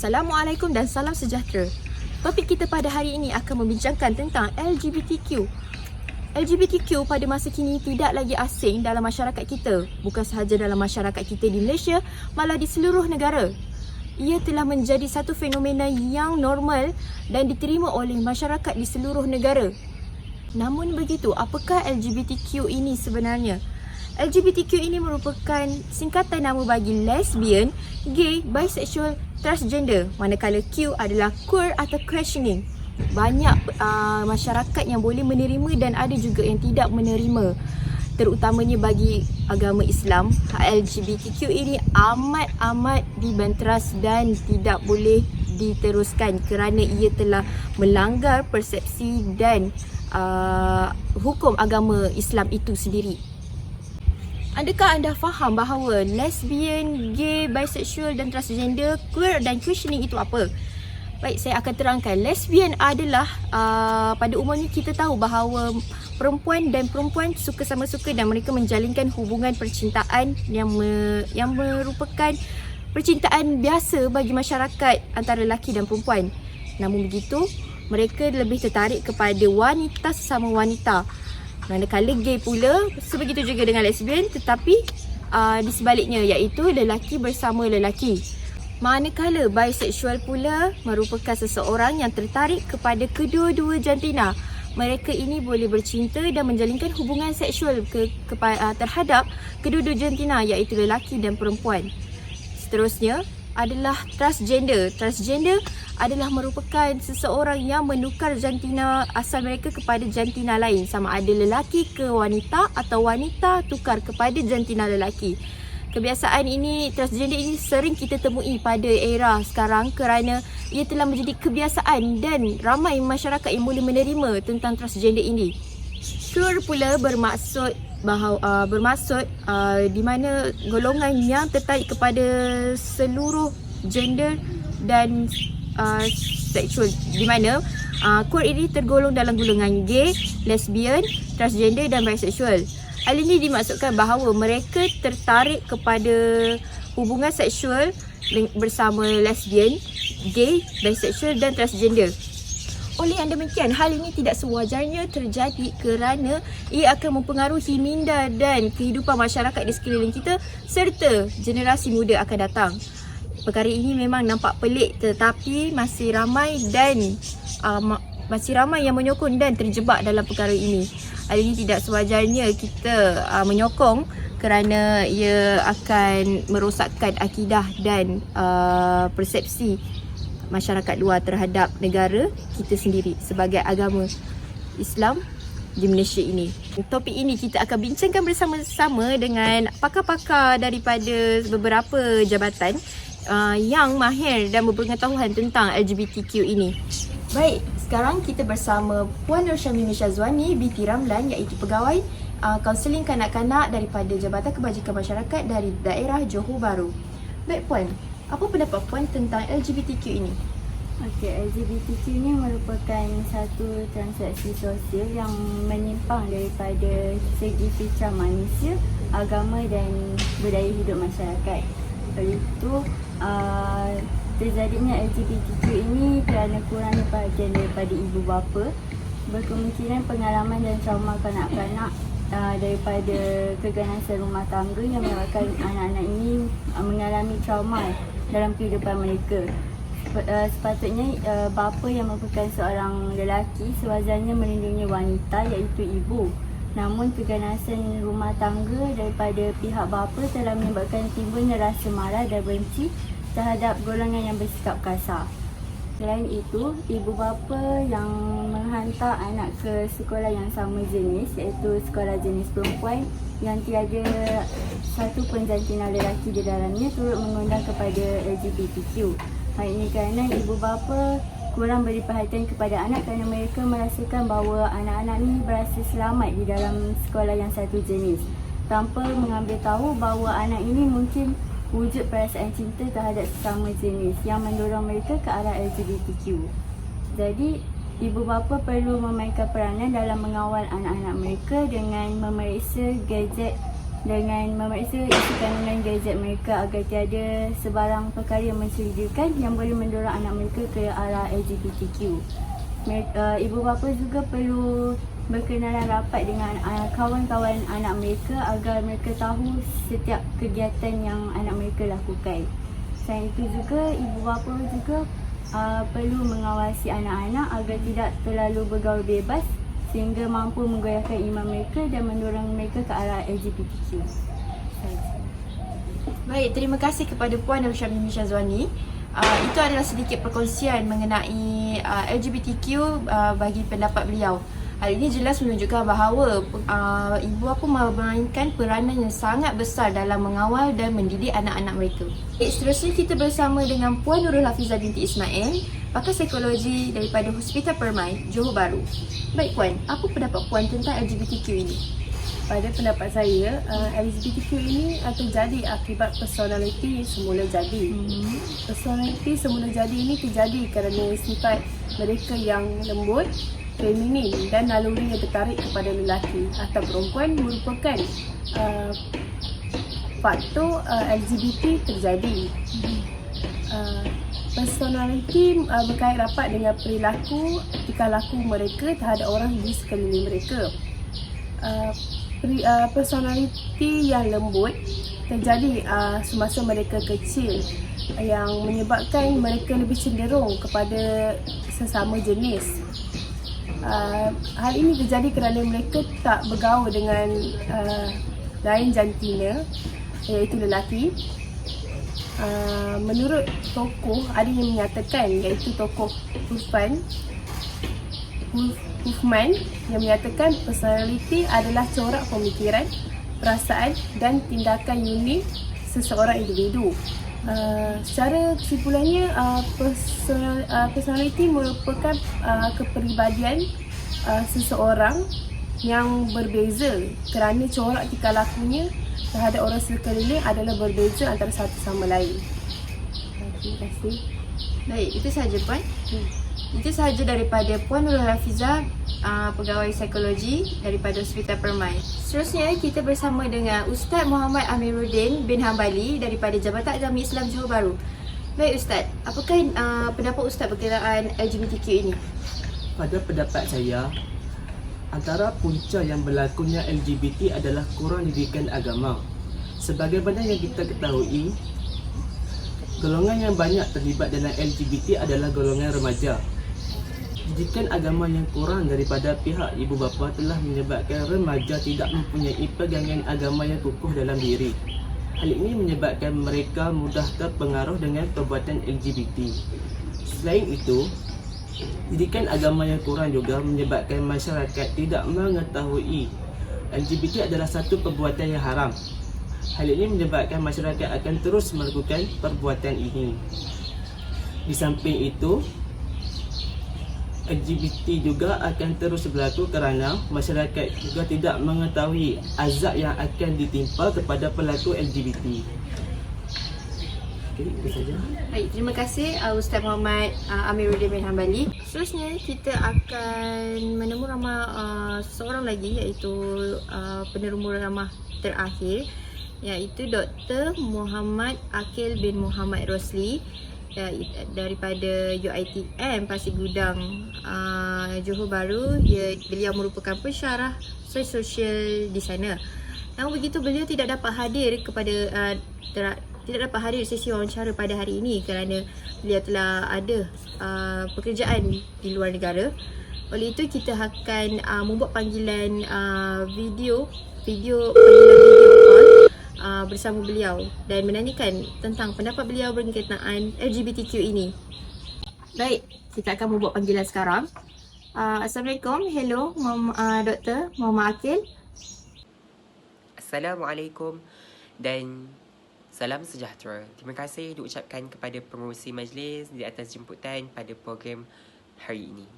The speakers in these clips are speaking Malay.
Assalamualaikum dan salam sejahtera. Topik kita pada hari ini akan membincangkan tentang LGBTQ. LGBTQ pada masa kini tidak lagi asing dalam masyarakat kita. Bukan sahaja dalam masyarakat kita di Malaysia, malah di seluruh negara. Ia telah menjadi satu fenomena yang normal dan diterima oleh masyarakat di seluruh negara. Namun begitu, apakah LGBTQ ini sebenarnya? LGBTQ ini merupakan singkatan nama bagi lesbian, gay, bisexual, transgender, manakala Q adalah queer atau questioning. Banyak masyarakat yang boleh menerima dan ada juga yang tidak menerima. Terutamanya bagi agama Islam, LGBTQ ini amat dibanteras dan tidak boleh diteruskan kerana ia telah melanggar persepsi dan hukum agama Islam itu sendiri. Adakah anda faham bahawa lesbian, gay, bisexual dan transgender, queer dan questioning itu apa? Baik, saya akan terangkan. Lesbian adalah pada umumnya kita tahu bahawa perempuan dan perempuan suka sama suka dan mereka menjalinkan hubungan percintaan yang merupakan percintaan biasa bagi masyarakat antara lelaki dan perempuan. Namun begitu, mereka lebih tertarik kepada wanita sesama wanita. Manakala gay pula sebegitu juga dengan lesbian, tetapi di sebaliknya, iaitu lelaki bersama lelaki. Manakala bisexual pula merupakan seseorang yang tertarik kepada kedua-dua jantina. Mereka ini boleh bercinta dan menjalinkan hubungan seksual terhadap kedua-dua jantina, iaitu lelaki dan perempuan. Seterusnya adalah transgender. Transgender adalah merupakan seseorang yang menukar jantina asal mereka kepada jantina lain, sama ada lelaki ke wanita atau wanita tukar kepada jantina lelaki. Kebiasaan ini, transgender ini sering kita temui pada era sekarang kerana ia telah menjadi kebiasaan dan ramai masyarakat yang boleh menerima tentang transgender ini. Queer pula bermaksud di mana golongan yang tertarik kepada seluruh gender dan seksual, di mana queer ini tergolong dalam golongan gay, lesbian, transgender dan bisexual. Hal ini dimaksudkan bahawa mereka tertarik kepada hubungan seksual bersama lesbian, gay, bisexual dan transgender. Oleh yang demikian, hal ini tidak sewajarnya terjadi kerana ia akan mempengaruhi minda dan kehidupan masyarakat di sekeliling kita serta generasi muda akan datang. Perkara ini memang nampak pelik, tetapi masih ramai yang menyokong dan terjebak dalam perkara ini. Hal ini tidak sewajarnya kita menyokong kerana ia akan merosakkan akidah dan persepsi masyarakat luar terhadap negara kita sendiri sebagai agama Islam di Malaysia ini. Topik ini kita akan bincangkan bersama-sama dengan pakar-pakar daripada beberapa jabatan yang mahir dan berpengetahuan tentang LGBTQ ini. Baik, sekarang kita bersama Puan Nur Syamimi Syazwani binti Ramlan, iaitu pegawai kaunseling kanak-kanak daripada Jabatan Kebajikan Masyarakat dari daerah Johor Bahru. Baik Puan, apa pendapat Puan tentang LGBTQ ini? Okey, LGBTQ ini merupakan satu transaksi sosial yang menyimpang daripada segi fitrah manusia, agama dan budaya hidup masyarakat. Oleh itu, terjadinya LGBTQ ini kerana kurangnya perhatian daripada ibu bapa, berkemungkinan pengalaman dan trauma kanak-kanak daripada keganasan rumah tangga yang menyebabkan anak-anak ini mengalami trauma dalam kehidupan mereka. Sepatutnya bapa yang merupakan seorang lelaki sewajarnya melindungi wanita, iaitu ibu. Namun keganasan rumah tangga daripada pihak bapa telah menyebabkan timbulnya rasa marah dan benci terhadap golongan yang bersikap kasar. Selain itu, ibu bapa yang menghantar anak ke sekolah yang sama jenis, iaitu sekolah jenis perempuan yang tiada satu pun jantina lelaki di dalamnya, turut mengundang kepada LGBTQ. Hal ini kerana ibu bapa kurang beri perhatian kepada anak kerana mereka merasakan bahawa anak-anak ni berasa selamat di dalam sekolah yang satu jenis, tanpa mengambil tahu bahawa anak ini mungkin wujud perasaan cinta terhadap sesama jenis yang mendorong mereka ke arah LGBTQ. Jadi, ibu bapa perlu memainkan peranan dalam mengawal anak-anak mereka dengan memeriksa gadget dengan memeriksa isi kandungan gadget mereka agar tiada sebarang perkara yang mencurigakan yang boleh mendorong anak mereka ke arah LGBTQ. Ibu bapa juga perlu berkenalan rapat dengan kawan-kawan anak mereka agar mereka tahu setiap kegiatan yang anak mereka lakukan. Selain itu juga, ibu bapa juga perlu mengawasi anak-anak agar tidak terlalu bergaul bebas sehingga mampu menggoyahkan iman mereka dan mendorong mereka ke arah LGBTQ. Baik, terima kasih kepada Puan Nur Syamimi Syazwani. Itu adalah sedikit perkongsian mengenai LGBTQ bagi pendapat beliau. Hal ini jelas menunjukkan bahawa ibu bapa memainkan peranan yang sangat besar dalam mengawal dan mendidik anak-anak mereka. Seterusnya kita bersama dengan Puan Nurul Hafizah binti Ismail, pakar psikologi daripada Hospital Permai, Johor Bahru. Baik Puan, apa pendapat Puan tentang LGBTQ ini? Pada pendapat saya, LGBTQ ini terjadi akibat personality semula jadi. Personality semula jadi ini terjadi kerana sifat mereka yang lembut, feminin dan naluri yang tertarik kepada lelaki atau perempuan merupakan faktor LGBT terjadi. Personality berkait rapat dengan perilaku, tingkah laku mereka terhadap orang di sekeliling mereka. Personality yang lembut terjadi semasa mereka kecil yang menyebabkan mereka lebih cenderung kepada sesama jenis. Hal ini terjadi kerana mereka tak bergaul dengan lain jantina iaitu lelaki. Menurut tokoh, ada yang menyatakan iaitu tokoh Huffman yang menyatakan personality adalah corak pemikiran, perasaan dan tindakan unik seseorang individu. Secara kesimpulannya, personality merupakan kepribadian seseorang yang berbeza kerana corak tingkah lakunya terhadap orang sekeliling adalah berbeza antara satu sama lain. Terima kasih. Baik, itu sahaja Puan. Itu sahaja daripada Puan Nurul Hafizah, pegawai psikologi daripada Hospital Permai. Seterusnya kita bersama dengan Ustaz Muhammad Amiruddin bin Hambali daripada Jabatan Agama Islam Johor Bahru. Baik Ustaz, apakah pendapat Ustaz berkenaan LGBTQ ini? Pada pendapat saya, antara punca yang berlakunya LGBT adalah kurang didikan agama. Sebagaimana yang kita ketahui, golongan yang banyak terlibat dalam LGBT adalah golongan remaja. Didikan agama yang kurang daripada pihak ibu bapa telah menyebabkan remaja tidak mempunyai pegangan agama yang kukuh dalam diri. Hal ini menyebabkan mereka mudah terpengaruh dengan perbuatan LGBT. Selain itu, didikan agama yang kurang juga menyebabkan masyarakat tidak mengetahui LGBT adalah satu perbuatan yang haram. Hal ini menyebabkan masyarakat akan terus melakukan perbuatan ini. Di samping itu, LGBT juga akan terus berlaku kerana masyarakat juga tidak mengetahui azab yang akan ditimpa kepada pelaku LGBT. Okey, itu saja. Baik, terima kasih Ustaz Muhammad Amiruddin bin Hambali. Seterusnya kita akan menemu ramah seseorang lagi iaitu penerima ramah terakhir iaitu Dr. Muhammad Akil bin Muhammad Rosli daripada UiTM Pasir Gudang, Johor Bahru. Beliau merupakan pensyarah sosial di sana. Namun begitu, beliau tidak dapat hadir tidak dapat hadir sesi wawancara pada hari ini kerana beliau telah ada pekerjaan di luar negara. Oleh itu kita akan membuat panggilan video call bersama beliau dan menanyakan tentang pendapat beliau berkenaan LGBTQ ini. Baik, kita akan membuat panggilan sekarang. Assalamualaikum. Hello, Dr. Muhammad Akil. Assalamualaikum dan salam sejahtera. Terima kasih diucapkan kepada pengerusi majlis di atas jemputan pada program hari ini.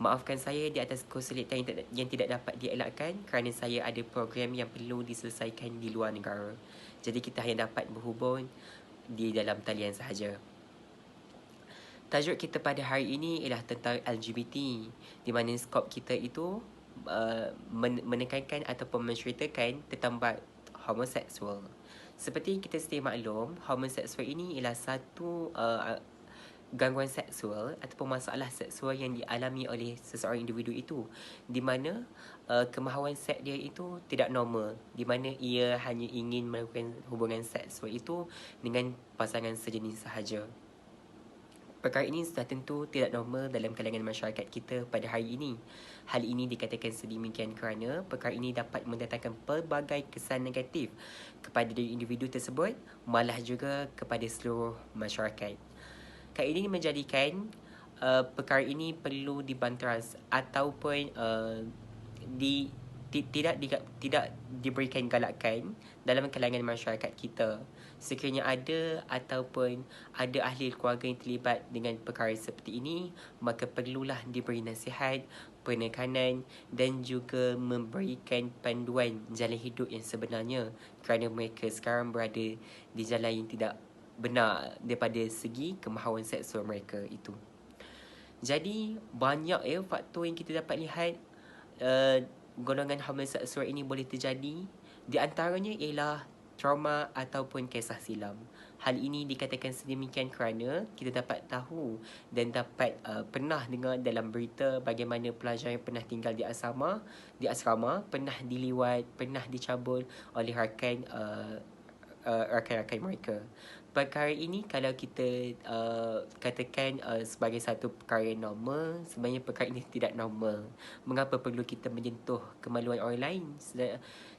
Maafkan saya di atas kesulitan yang tidak dapat dielakkan kerana saya ada program yang perlu diselesaikan di luar negara. Jadi kita hanya dapat berhubung di dalam talian sahaja. Tajuk kita pada hari ini ialah tentang LGBT, di mana skop kita itu menekankan ataupun menceritakan tentang homoseksual. Seperti kita sedia maklum, homoseksual ini ialah satu gangguan seksual ataupun masalah seksual yang dialami oleh seseorang individu itu, di mana kemahuan seks dia itu tidak normal, di mana ia hanya ingin melakukan hubungan seksual itu dengan pasangan sejenis sahaja. Perkara ini sudah tentu tidak normal dalam kalangan masyarakat kita pada hari ini. Hal ini dikatakan sedemikian kerana perkara ini dapat mendatangkan pelbagai kesan negatif kepada diri individu tersebut, malah juga kepada seluruh masyarakat. Kali ini menjadikan perkara ini perlu dibanteras ataupun tidak diberikan galakan dalam kalangan masyarakat kita. Sekiranya ada ataupun ada ahli keluarga yang terlibat dengan perkara seperti ini, maka perlulah diberi nasihat, penekanan dan juga memberikan panduan jalan hidup yang sebenarnya, kerana mereka sekarang berada di jalan yang tidak benar daripada segi kemahuan seksual mereka itu. Jadi banyak faktor yang kita dapat lihat golongan homoseksual ini boleh terjadi. Di antaranya ialah trauma ataupun kisah silam. Hal ini dikatakan sedemikian kerana kita dapat tahu dan dapat pernah dengar dalam berita bagaimana pelajar yang pernah tinggal di asrama pernah diliwat, pernah dicabul oleh rakan-rakan mereka. Perkara ini kalau kita katakan sebagai satu perkara yang normal, sebenarnya perkara ini tidak normal. Mengapa perlu kita menyentuh kemaluan orang lain,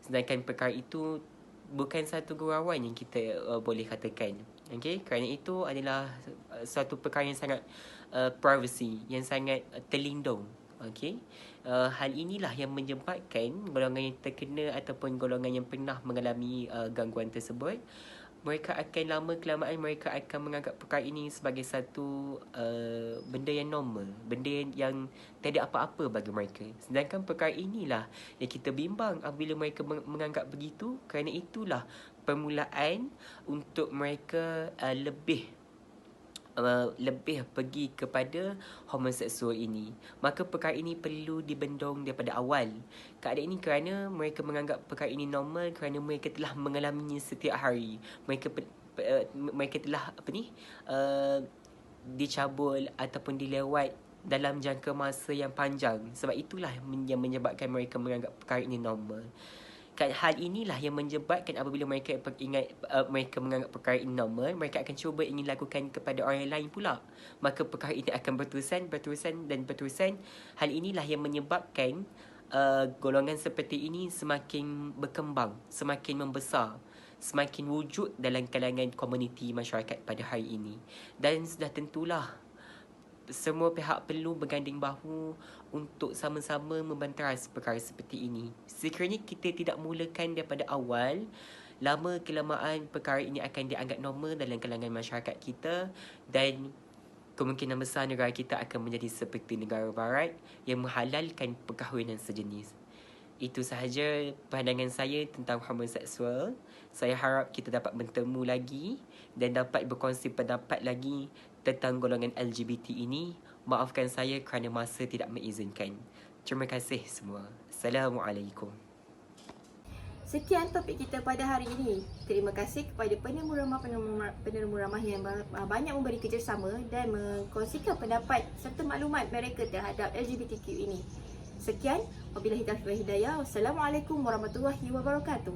sedangkan perkara itu bukan satu gurauan yang kita boleh katakan. Okay? Kerana itu adalah satu perkara yang sangat privacy, yang sangat terlindung. Okay? Hal inilah yang menyebabkan golongan yang terkena ataupun golongan yang pernah mengalami gangguan tersebut, mereka akan lama kelamaan mereka akan menganggap perkara ini sebagai satu benda yang normal, benda yang tidak apa-apa bagi mereka. Sedangkan perkara inilah yang kita bimbang apabila mereka menganggap begitu, kerana itulah permulaan untuk mereka lebih pergi kepada homoseksual ini. Maka perkara ini perlu dibendung daripada awal. Keadaan ini kerana mereka menganggap perkara ini normal kerana mereka telah mengalaminya setiap hari. Mereka telah dicabul ataupun dilewat dalam jangka masa yang panjang. Sebab itulah yang menyebabkan mereka menganggap perkara ini normal. Hal inilah yang menyebabkan apabila mereka mereka menganggap perkara ini normal, mereka akan cuba ingin lakukan kepada orang lain pula. Maka perkara ini akan berterusan. Hal inilah yang menyebabkan golongan seperti ini semakin berkembang, semakin membesar, semakin wujud dalam kalangan komuniti masyarakat pada hari ini. Dan sudah tentulah semua pihak perlu berganding bahu untuk sama-sama membanteras perkara seperti ini. Sekiranya kita tidak mulakan daripada awal, lama kelamaan perkara ini akan dianggap normal dalam kalangan masyarakat kita, dan kemungkinan besar negara kita akan menjadi seperti negara barat yang menghalalkan perkahwinan sejenis. Itu sahaja pandangan saya tentang homoseksual. Saya harap kita dapat bertemu lagi dan dapat berkongsi pendapat lagi tentang golongan LGBT ini. Maafkan saya kerana masa tidak mengizinkan. Terima kasih semua. Assalamualaikum. Sekian topik kita pada hari ini. Terima kasih kepada penemu ramah yang banyak memberi kerjasama dan mengkongsikan pendapat serta maklumat mereka terhadap LGBTQ ini. Sekian, wabillahi taufiq wal hidayah. Wassalamualaikum warahmatullahi wabarakatuh.